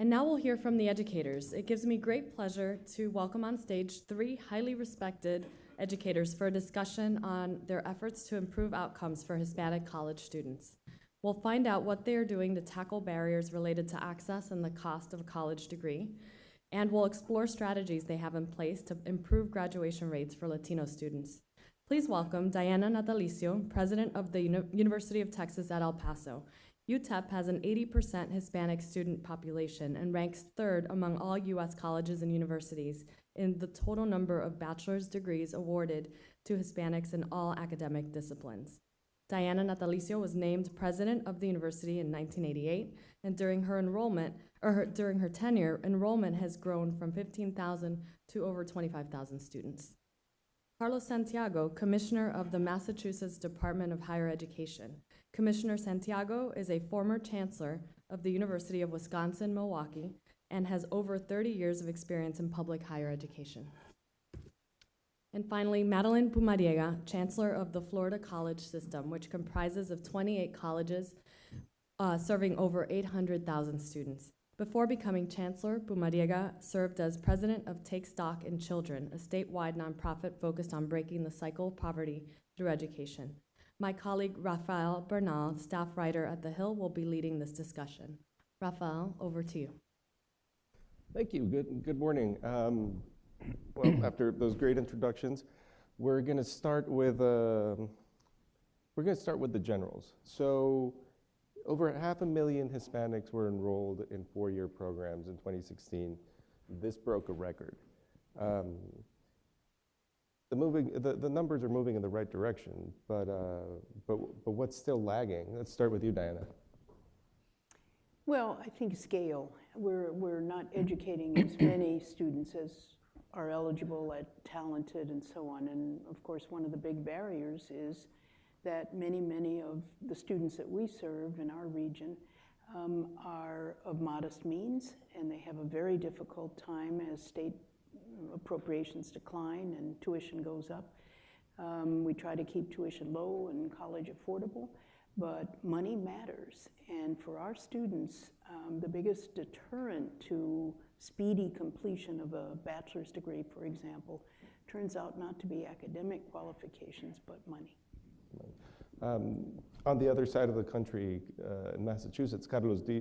And now we'll hear from the educators. It gives me great pleasure to welcome on stage 3 highly respected educators for a discussion on their efforts to improve outcomes for Hispanic college students. We'll find out what they are doing to tackle barriers related to access and the cost of a college degree, and we'll explore strategies they have in place to improve graduation rates for Latino students. Please welcome Diana Natalicio, president of the University of Texas at El Paso. UTEP has an 80% Hispanic student population and ranks 3rd among all U.S. colleges and universities in the total number of bachelor's degrees awarded to Hispanics in all academic disciplines. Diana Natalicio was named president of the university in 1988, and during her tenure, enrollment has grown from 15,000 to over 25,000 students. Carlos Santiago, Commissioner of the Massachusetts Department of Higher Education. Commissioner Santiago is a former chancellor of the University of Wisconsin-Milwaukee and has over 30 years of experience in public higher education. And finally, Madeline Pumariega, Chancellor of the Florida College System, which comprises of 28 colleges serving over 800,000 students. Before becoming Chancellor, Pumariega served as president of Take Stock in Children, a statewide nonprofit focused on breaking the cycle of poverty through education. My colleague, Rafael Bernal, staff writer at The Hill, will be leading this discussion. Rafael, over to you. Thank you. Good morning. Well, after those great introductions, we're going to start with the generals. So, over 500,000 Hispanics were enrolled in 4-year programs in 2016. This broke a record. The numbers are moving in the right direction, but what's still lagging? Let's start with you, Diana. Well, I think scale. We're not educating as many students as are eligible, talented, and so on. And of course, one of the big barriers is that many of the students that we serve in our region are of modest means, and they have a very difficult time as state appropriations decline and tuition goes up. We try to keep tuition low and college affordable, but money matters. And for our students, the biggest deterrent to speedy completion of a bachelor's degree, for example, turns out not to be academic qualifications, but money. On the other side of the country, in Massachusetts, Carlos, do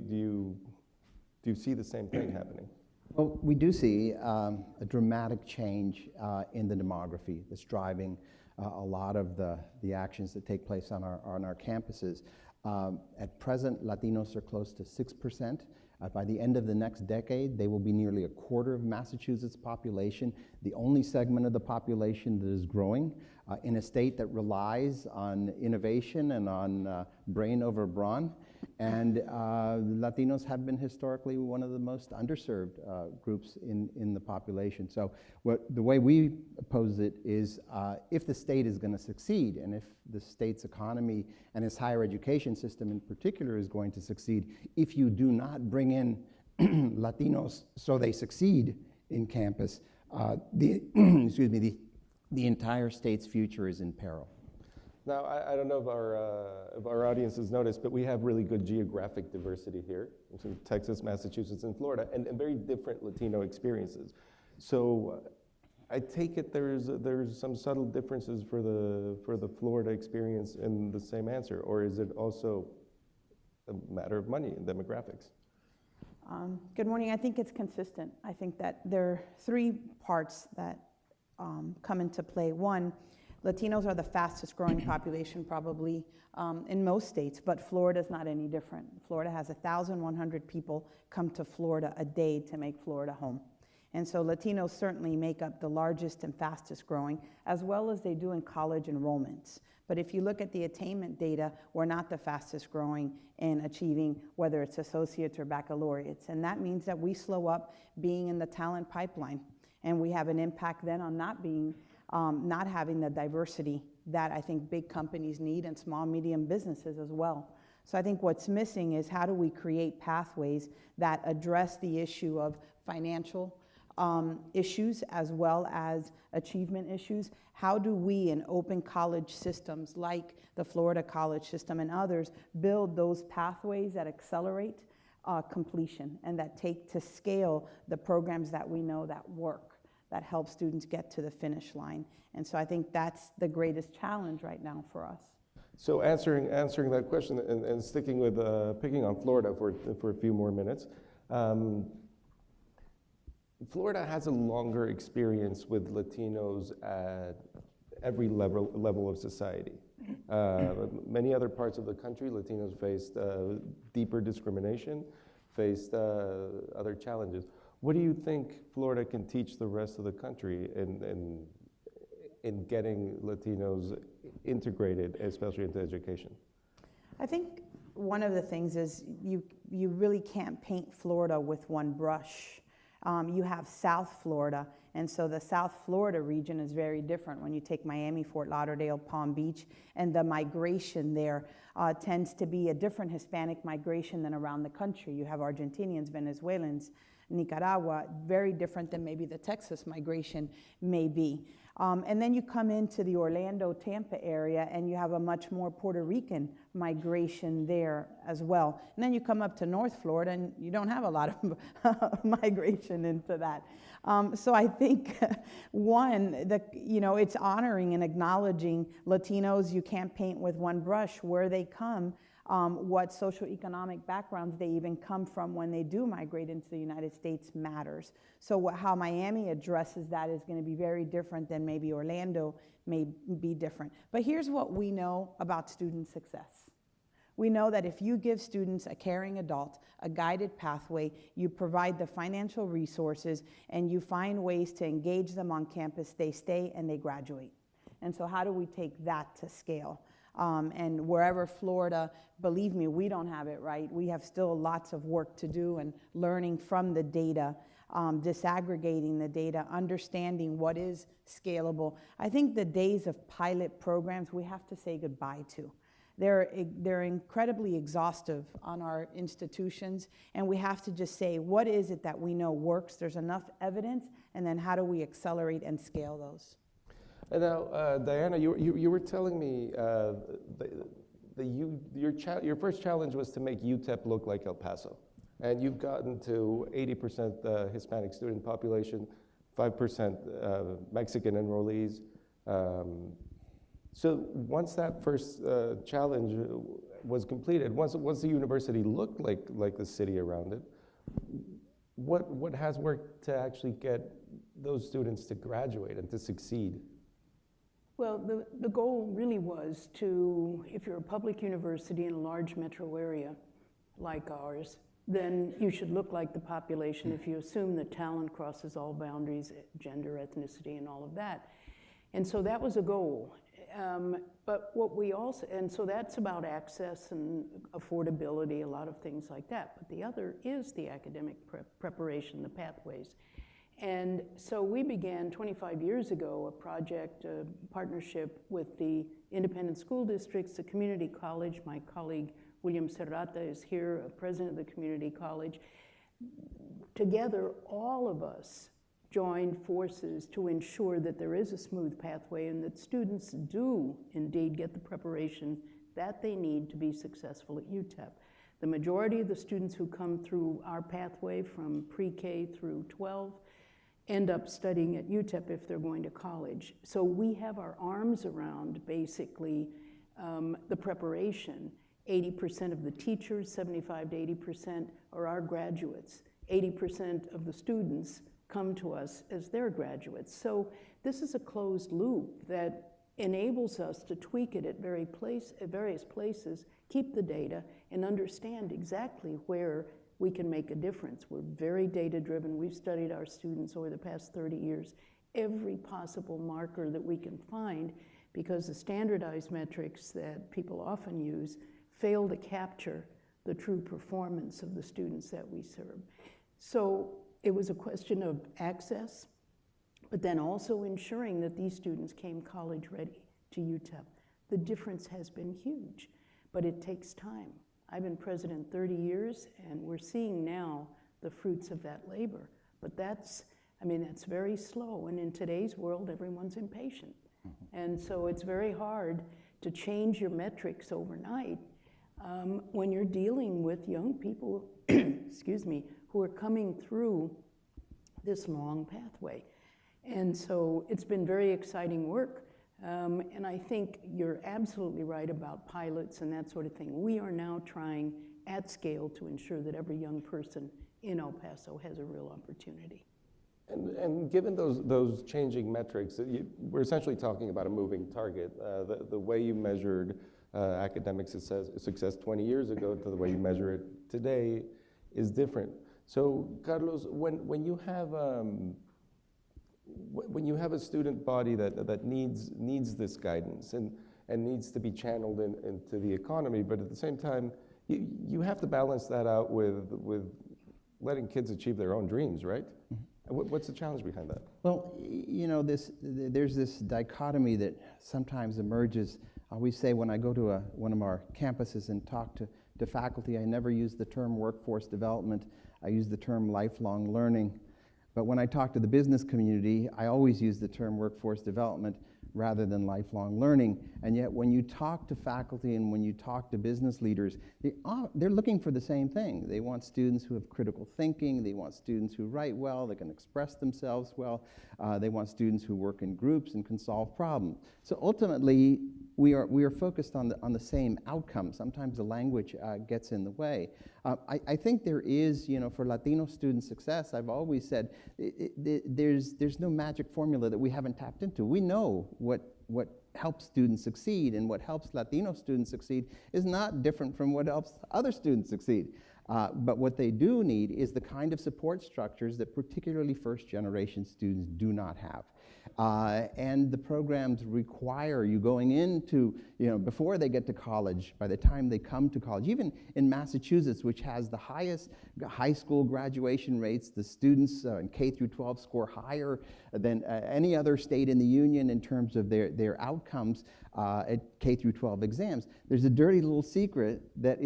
you see the same thing happening? Well, we do see a dramatic change in the demography that's driving a lot of the actions that take place on our campuses. At present, Latinos are close to 6%. By the end of the next decade, they will be nearly a quarter of Massachusetts' population, the only segment of the population that is growing in a state that relies on innovation and on brain over brawn. And Latinos have been historically one of the most underserved groups in the population. So the way we pose it is if the state is going to succeed, and if the state's economy and its higher education system in particular is going to succeed, if you do not bring in Latinos so they succeed in campus, the entire state's future is in peril. Now, I don't know if our audience has noticed, but we have really good geographic diversity here, in Texas, Massachusetts, and Florida, and very different Latino experiences. So I take it there's some subtle differences for the Florida experience in the same answer, or is it also a matter of money and demographics? Good morning. I think it's consistent. I think that there are 3 parts that come into play. One, Latinos are the fastest growing population probably in most states, but Florida's not any different. Florida has 1,100 people come to Florida a day to make Florida home. And so Latinos certainly make up the largest and fastest growing, as well as they do in college enrollments. But if you look at the attainment data, we're not the fastest growing in achieving whether it's associates or baccalaureates. And that means that we slow up being in the talent pipeline. And we have an impact then on not having the diversity that I think big companies need and small, medium businesses as well. So I think what's missing is how do we create pathways that address the issue of financial issues as well as achievement issues. How do we in open college systems like the Florida college system and others build those pathways that accelerate completion and that take to scale the programs that we know that work, that help students get to the finish line. And so I think that's the greatest challenge right now for us. So answering that question and sticking with picking on Florida for a few more minutes, Florida has a longer experience with Latinos at every level of society. Many other parts of the country, Latinos faced deeper discrimination, faced other challenges. What do you think Florida can teach the rest of the country in getting Latinos integrated, especially into education? I think one of the things is you really can't paint Florida with one brush. You have South Florida, and so the South Florida region is very different when you take Miami, Fort Lauderdale, Palm Beach, and the migration there tends to be a different Hispanic migration than around the country. You have Argentinians, Venezuelans, Nicaragua, very different than maybe the Texas migration may be. And then you come into the Orlando, Tampa area, and you have a much more Puerto Rican migration there as well. And then you come up to North Florida, and you don't have a lot of migration into that. So I think, one, it's honoring and acknowledging Latinos. You can't paint with one brush where they come, what socioeconomic backgrounds they even come from when they do migrate into the United States matters. So how Miami addresses that is going to be very different than maybe Orlando may be different. But here's what we know about student success. We know that if you give students a caring adult, a guided pathway, you provide the financial resources, and you find ways to engage them on campus, they stay and they graduate. And so how do we take that to scale? And wherever Florida, believe me, we don't have it right. We have still lots of work to do and learning from the data, disaggregating the data, understanding what is scalable. I think the days of pilot programs we have to say goodbye to. They're incredibly exhaustive on our institutions, and we have to just say, what is it that we know works? There's enough evidence, and then how do we accelerate and scale those? And now, Diana, you were telling me your first challenge was to make UTEP look like El Paso. And you've gotten to 80% Hispanic student population, 5% Mexican enrollees. So once that first challenge was completed, once the university looked like the city around it, what has worked to actually get those students to graduate and to succeed? Well, the goal really was to, if you're a public university in a large metro area like ours, then you should look like the population if you assume that talent crosses all boundaries, gender, ethnicity, and all of that. And so that was a goal. But what we also, and so that's about access and affordability, a lot of things like that. But the other is the academic preparation, the pathways. And so we began 25 years ago a project, a partnership with the independent school districts, the community college. My colleague William Serrata is here, president of the community college. Together, all of us joined forces to ensure that there is a smooth pathway and that students do indeed get the preparation that they need to be successful at UTEP. The majority of the students who come through our pathway from pre-K through 12 end up studying at UTEP if they're going to college. So we have our arms around basically the preparation. 80% of the teachers, 75 to 80% are our graduates. 80% of the students come to us as their graduates. So this is a closed loop that enables us to tweak it at various places, keep the data, and understand exactly where we can make a difference. We're very data-driven. We've studied our students over the past 30 years, every possible marker that we can find, because the standardized metrics that people often use fail to capture the true performance of the students that we serve. So it was a question of access, but then also ensuring that these students came college ready to UTEP. The difference has been huge, but it takes time. I've been president 30 years, and we're seeing now the fruits of that labor. But that's very slow, and in today's world, everyone's impatient. And so it's very hard to change your metrics overnight, when you're dealing with young people, excuse me, who are coming through this long pathway. And so it's been very exciting work. And I think you're absolutely right about pilots and that sort of thing. We are now trying at scale to ensure that every young person in El Paso has a real opportunity. And given those changing metrics, we're essentially talking about a moving target. The way you measured academic success 20 years ago to the way you measure it today is different. So, Carlos, when you have a student body that needs this guidance and needs to be channeled into the economy, but at the same time, you have to balance that out with letting kids achieve their own dreams, right? Mm-hmm. What's the challenge behind that? Well, you know, there's this dichotomy that sometimes emerges. I always say when I go to one of our campuses and talk to faculty, I never use the term workforce development. I use the term lifelong learning. But when I talk to the business community, I always use the term workforce development rather than lifelong learning. And yet when you talk to faculty and when you talk to business leaders, they're looking for the same thing. They want students who have critical thinking. They want students who write well, they can express themselves well. They want students who work in groups and can solve problems. So ultimately, we are focused on the same outcome. Sometimes the language gets in the way. I think there is, you know, for Latino student success, I've always said, there's no magic formula that we haven't tapped into. We know what helps students succeed, and what helps Latino students succeed is not different from what helps other students succeed. But what they do need is the kind of support structures that particularly first-generation students do not have. And the programs require you going into, you know, before they get to college, by the time they come to college, even in Massachusetts, which has the highest high school graduation rates, the students in K through 12 score higher than any other state in the union in terms of their outcomes at K through 12 exams. There's a dirty little secret that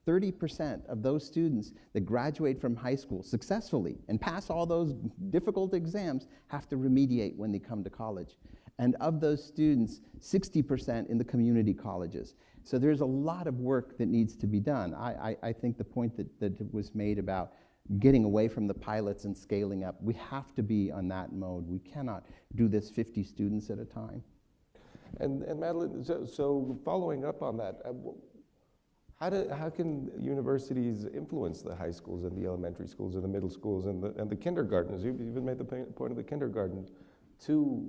30% of those students that graduate from high school successfully and pass all those difficult exams have to remediate when they come to college. And of those students, 60% in the community colleges. So there's a lot of work that needs to be done. I think the point that was made about getting away from the pilots and scaling up, we have to be on that mode. We cannot do this 50 students at a time. And Madeline, so following up on that, how can universities influence the high schools and the elementary schools and the middle schools and the kindergartens? You've even made the point of the kindergarten to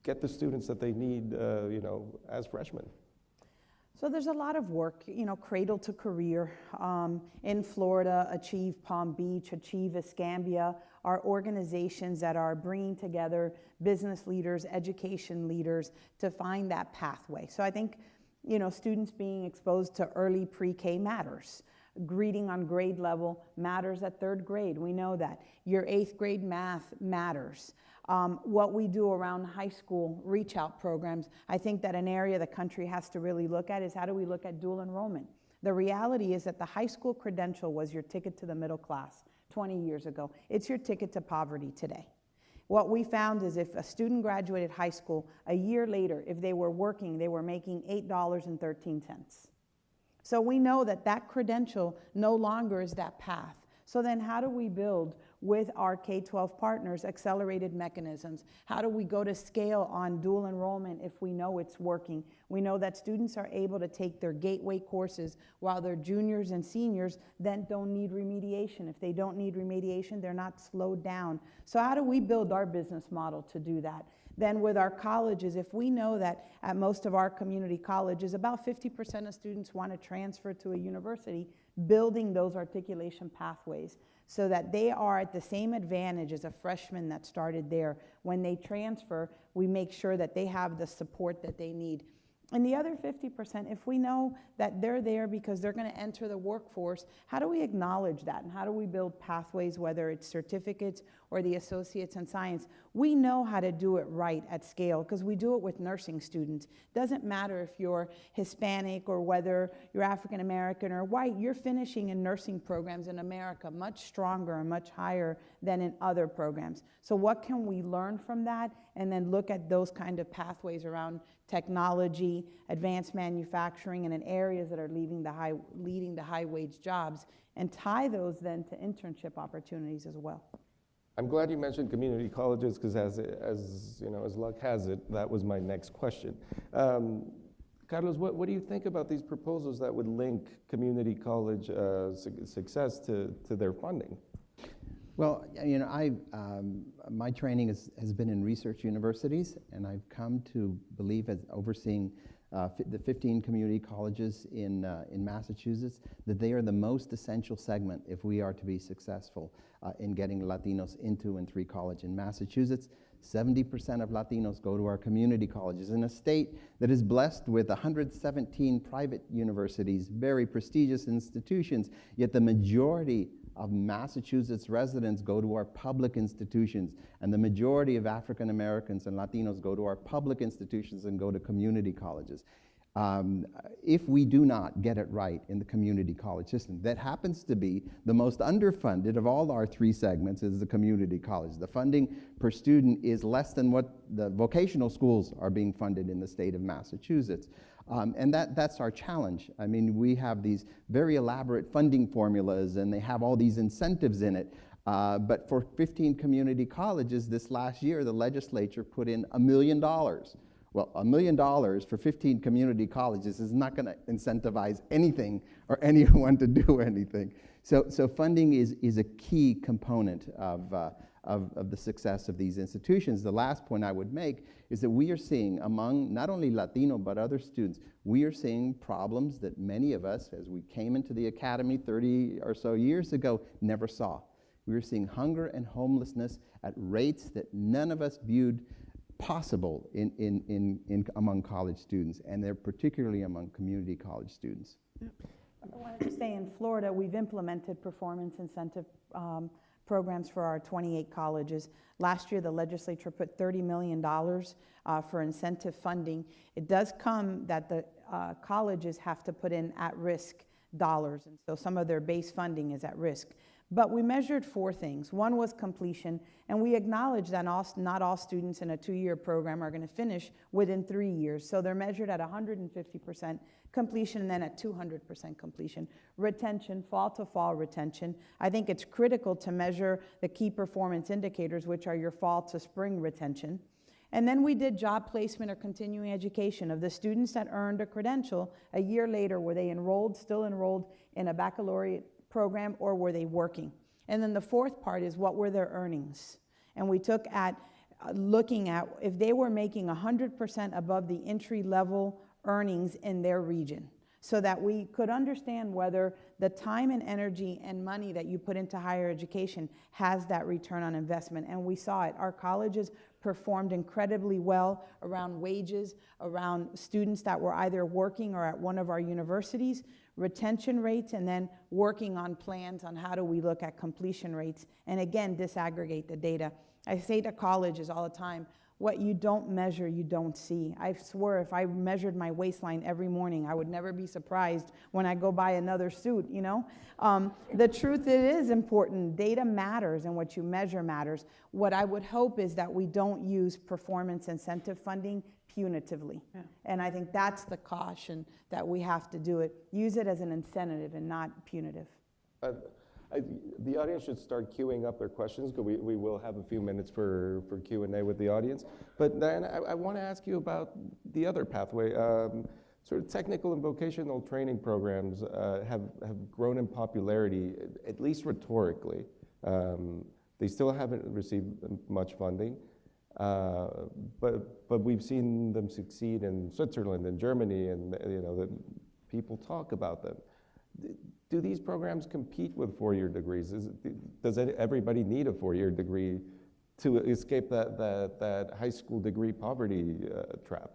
get the students that they need, you know, as freshmen. So there's a lot of work, you know, cradle to career. In Florida, Achieve Palm Beach, Achieve Escambia are organizations that are bringing together business leaders, education leaders to find that pathway. So I think, you know, students being exposed to early pre-K matters. Greeting on grade level matters at 3rd grade. We know that. Your 8th grade math matters. What we do around high school reach out programs, I think that an area the country has to really look at is how do we look at dual enrollment? The reality is that the high school credential was your ticket to the middle class 20 years ago. It's your ticket to poverty today. What we found is if a student graduated high school, a year later, if they were working, they were making $8.13. So we know that that credential no longer is that path. So then how do we build with our K-12 partners accelerated mechanisms? How do we go to scale on dual enrollment if we know it's working? We know that students are able to take their gateway courses while their juniors and seniors then don't need remediation. If they don't need remediation, they're not slowed down. So how do we build our business model to do that? Then with our colleges, if we know that at most of our community colleges, about 50% of students want to transfer to a university, building those articulation pathways so that they are at the same advantage as a freshman that started there. When they transfer, we make sure that they have the support that they need. And the other 50%, if we know that they're there because they're going to enter the workforce, how do we acknowledge that? And how do we build pathways, whether it's certificates or the associates in science? We know how to do it right at scale because we do it with nursing students. Doesn't matter if you're Hispanic or whether you're African American or white, you're finishing in nursing programs in America much stronger and much higher than in other programs. So what can we learn from that and then look at those kind of pathways around technology, advanced manufacturing, and in areas that are leading to high-wage jobs, and tie those then to internship opportunities as well. I'm glad you mentioned community colleges because as you know, as luck has it, that was my next question. Carlos, what do you think about these proposals that would link community college success to their funding? Well, you know, my training has been in research universities, and I've come to believe, as overseeing the 15 community colleges in Massachusetts, that they are the most essential segment if we are to be successful in getting Latinos into and through college. In Massachusetts, 70% of Latinos go to our community colleges in a state that is blessed with 117 private universities, very prestigious institutions, yet the majority of Massachusetts residents go to our public institutions, and the majority of African Americans and Latinos go to our public institutions and go to community colleges. If we do not get it right in the community college system, that happens to be the most underfunded of all our three segments is the community college. The funding per student is less than what the vocational schools are being funded in the state of Massachusetts. And that's our challenge. I mean, we have these very elaborate funding formulas, and they have all these incentives in it. But for 15 community colleges this last year, the legislature put in $1 million. Well, $1 million for 15 community colleges is not going to incentivize anything or anyone to do anything. So funding is a key component of the success of these institutions. The last point I would make is that we are seeing among not only Latino but other students, we are seeing problems that many of us, as we came into the academy 30 or so years ago, never saw. We were seeing hunger and homelessness at rates that none of us viewed possible among college students, and they're particularly among community college students. I wanted to say in Florida, we've implemented performance incentive programs for our 28 colleges. Last year, the legislature put $30 million for incentive funding. It does come that the colleges have to put in at-risk dollars, and so some of their base funding is at risk. But we measured 4 things. One was completion, and we acknowledge that not all students in a 2-year program are going to finish within 3 years. So they're measured at 150% completion and then at 200% completion. Retention, fall-to-fall retention. I think it's critical to measure the key performance indicators, which are your fall-to-spring retention. And then we did job placement or continuing education of the students that earned a credential a year later. Were they still enrolled in a baccalaureate program, or were they working? And then the 4th part is what were their earnings? And we took at looking at if they were making 100% above the entry-level earnings in their region, so that we could understand whether the time and energy and money that you put into higher education has that return on investment. And we saw it. Our colleges performed incredibly well around wages, around students that were either working or at one of our universities, retention rates, and then working on plans on how do we look at completion rates, and again, disaggregate the data. I say to colleges all the time, what you don't measure, you don't see. I swear if I measured my waistline every morning, I would never be surprised when I go buy another suit, you know? The truth, it is important. Data matters, and what you measure matters. What I would hope is that we don't use performance incentive funding punitively. Yeah. And I think that's the caution that we have to do it. Use it as an incentive and not punitive. The audience should start queuing up their questions, because we will have a few minutes for Q&A with the audience. But then I want to ask you about the other pathway. Sort of technical and vocational training programs have grown in popularity, at least rhetorically. They still haven't received much funding, but we've seen them succeed in Switzerland and Germany, and that people talk about them. Do these programs compete with 4-year degrees? Does everybody need a 4-year degree to escape that high school degree poverty trap?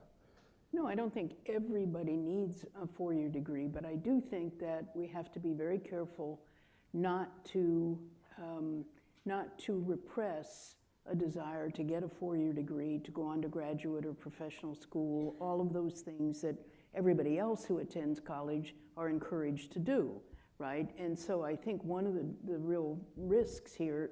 No, I don't think everybody needs a 4-year degree, but I do think that we have to be very careful not to repress a desire to get a 4-year degree, to go on to graduate or professional school, all of those things that everybody else who attends college are encouraged to do, right? And so I think one of the real risks here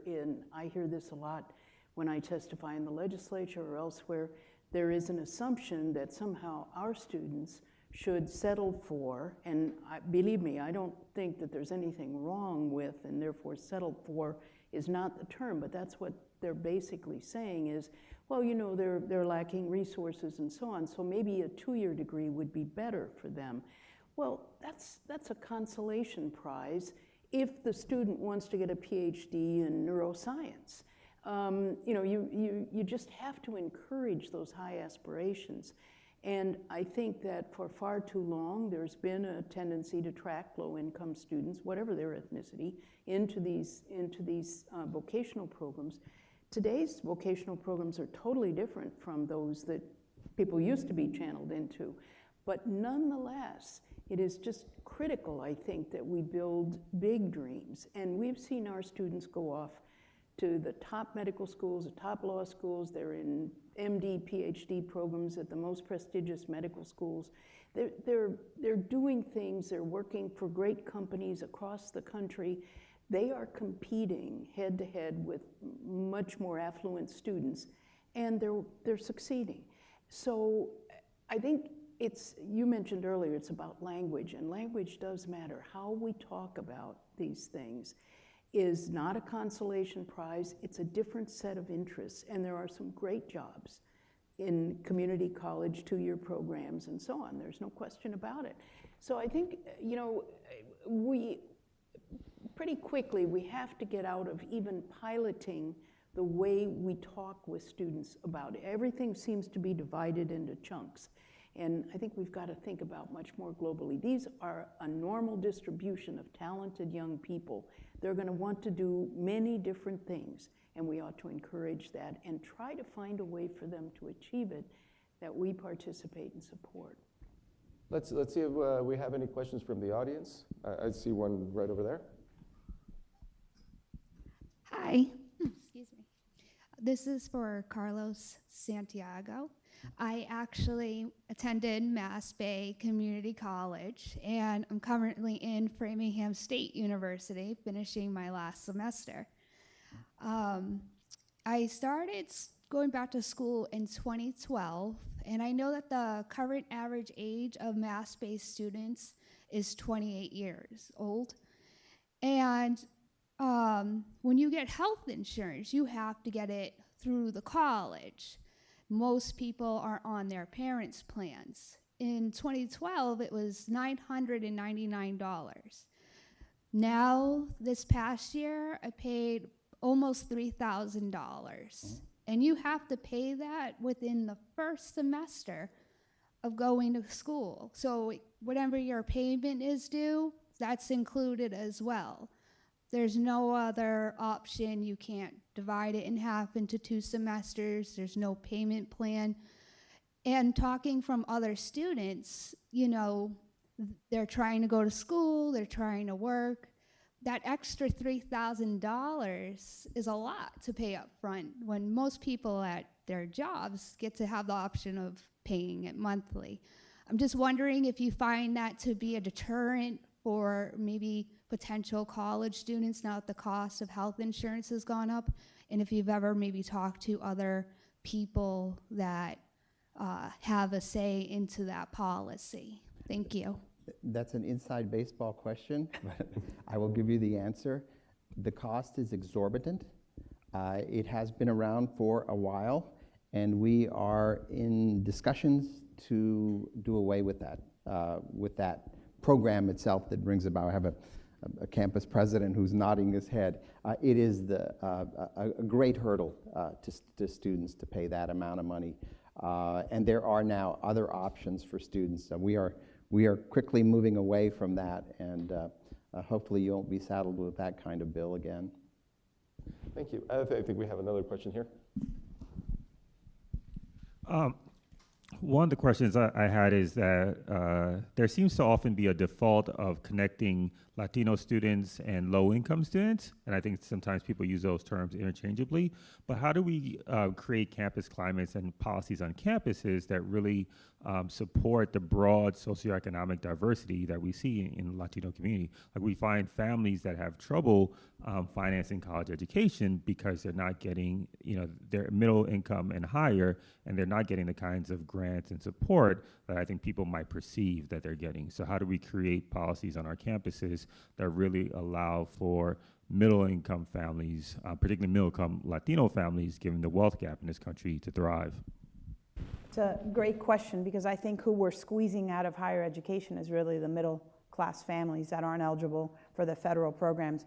I hear this a lot when I testify in the legislature or elsewhere, there is an assumption that somehow our students should settle for, and believe me, I don't think that there's anything wrong with, and therefore settled for is not the term, but that's what they're basically saying is, well, you know, they're lacking resources and so on, so maybe a 2-year degree would be better for them. Well, that's a consolation prize if the student wants to get a PhD in neuroscience. You know, you just have to encourage those high aspirations. And I think that for far too long, there's been a tendency to track low-income students, whatever their ethnicity, into these vocational programs. Today's vocational programs are totally different from those that people used to be channeled into. But nonetheless, it is just critical, I think, that we build big dreams. And we've seen our students go off to the top medical schools, the top law schools. They're in MD, PhD programs at the most prestigious medical schools. They're doing things, they're working for great companies across the country. They are competing head to head with much more affluent students, and they're succeeding. So I think you mentioned earlier, it's about language, and language does matter. How we talk about these things is not a consolation prize, it's a different set of interests, and there are some great jobs in community college 2-year programs and so on. There's no question about it. So I think, you know, pretty quickly we have to get out of even piloting the way we talk with students about it. Everything seems to be divided into chunks. And I think we've got to think about much more globally. These are a normal distribution of talented young people. They're going to want to do many different things, and we ought to encourage that and try to find a way for them to achieve it that we participate and support. Let's see if we have any questions from the audience. I see one right over there. Hi. Excuse me. This is for Carlos Santiago. I actually attended Mass Bay Community College, and I'm currently in Framingham State University, finishing my last semester. I started going back to school in 2012, and I know that the current average age of Mass Bay students is 28 years old. And when you get health insurance, you have to get it through the college. Most people are on their parents' plans. In 2012, it was $999. Now, this past year, I paid almost $3,000. And you have to pay that within the first semester of going to school. So whatever your payment is due, that's included as well. There's no other option. You can't divide it in half into 2 semesters. There's no payment plan. And talking from other students, you know, they're trying to go to school, they're trying to work. That extra $3,000 is a lot to pay up front when most people at their jobs get to have the option of paying it monthly. I'm just wondering if you find that to be a deterrent for maybe potential college students now that the cost of health insurance has gone up, and if you've ever maybe talked to other people that have a say into that policy. Thank you. That's an inside baseball question, but I will give you the answer. The cost is exorbitant. It has been around for a while, and we are in discussions to do away with that program itself that brings about. I have a campus president who's nodding his head. It is a great hurdle to students to pay that amount of money. And there are now other options for students. So we are quickly moving away from that, and hopefully you won't be saddled with that kind of bill again. Thank you. I think we have another question here. One of the questions I had is that there seems to often be a default of connecting Latino students and low-income students, and I think sometimes people use those terms interchangeably, but how do we create campus climates and policies on campuses that really support the broad socioeconomic diversity that we see in the Latino community? Like, we find families that have trouble financing college education because they're not getting, they're middle income and higher, and they're not getting the kinds of grants and support that I think people might perceive that they're getting. So how do we create policies on our campuses that really allow for middle-income families, particularly middle-income Latino families, given the wealth gap in this country, to thrive? It's a great question, because I think who we're squeezing out of higher education is really the middle-class families that aren't eligible for the federal programs.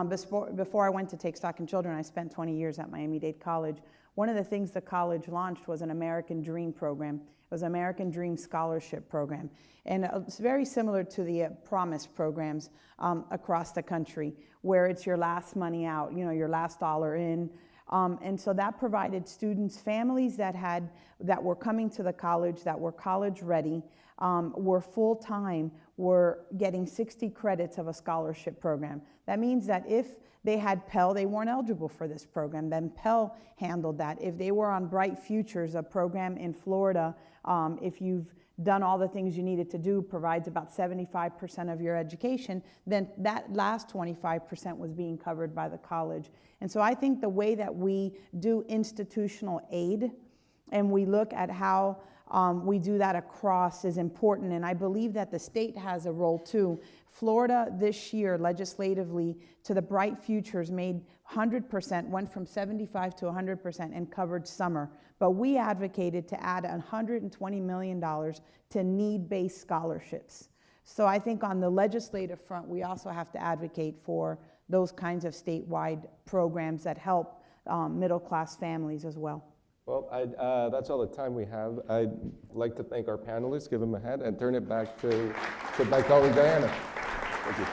Before I went to take stock in children, I spent 20 years at Miami-Dade College. One of the things the college launched was an American Dream program. It was an American Dream Scholarship program. And it's very similar to the Promise programs across the country, where it's your last money out, your last dollar in. And so that provided students, families that were coming to the college, that were college ready, were full-time, were getting 60 credits of a scholarship program. That means that if they had Pell, they weren't eligible for this program. Then Pell handled that. If they were on Bright Futures, a program in Florida, if you've done all the things you needed to do, provides about 75% of your education, then that last 25% was being covered by the college. And so I think the way that we do institutional aid, and we look at how we do that across, is important. And I believe that the state has a role too. Florida this year legislatively to the Bright Futures made 100%, went from 75 to 100% and covered summer. But we advocated to add $120 million to need-based scholarships. So I think on the legislative front, we also have to advocate for those kinds of statewide programs that help middle-class families as well. Well, that's all the time we have. I'd like to thank our panelists, give them a hand, and turn it back to my colleague Diana. Thank you.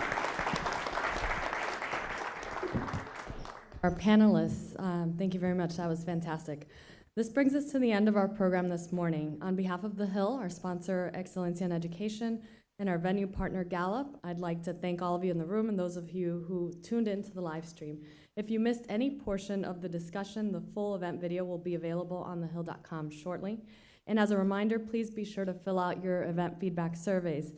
Our panelists, thank you very much. That was fantastic. This brings us to the end of our program this morning. On behalf of The Hill, our sponsor, Excelencia in Education, and our venue partner, Gallup, I'd like to thank all of you in the room and those of you who tuned into the live stream. If you missed any portion of the discussion, the full event video will be available on thehill.com shortly. And as a reminder, please be sure to fill out your event feedback surveys.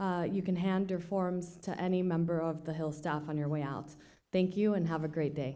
You can hand your forms to any member of the Hill staff on your way out. Thank you and have a great day.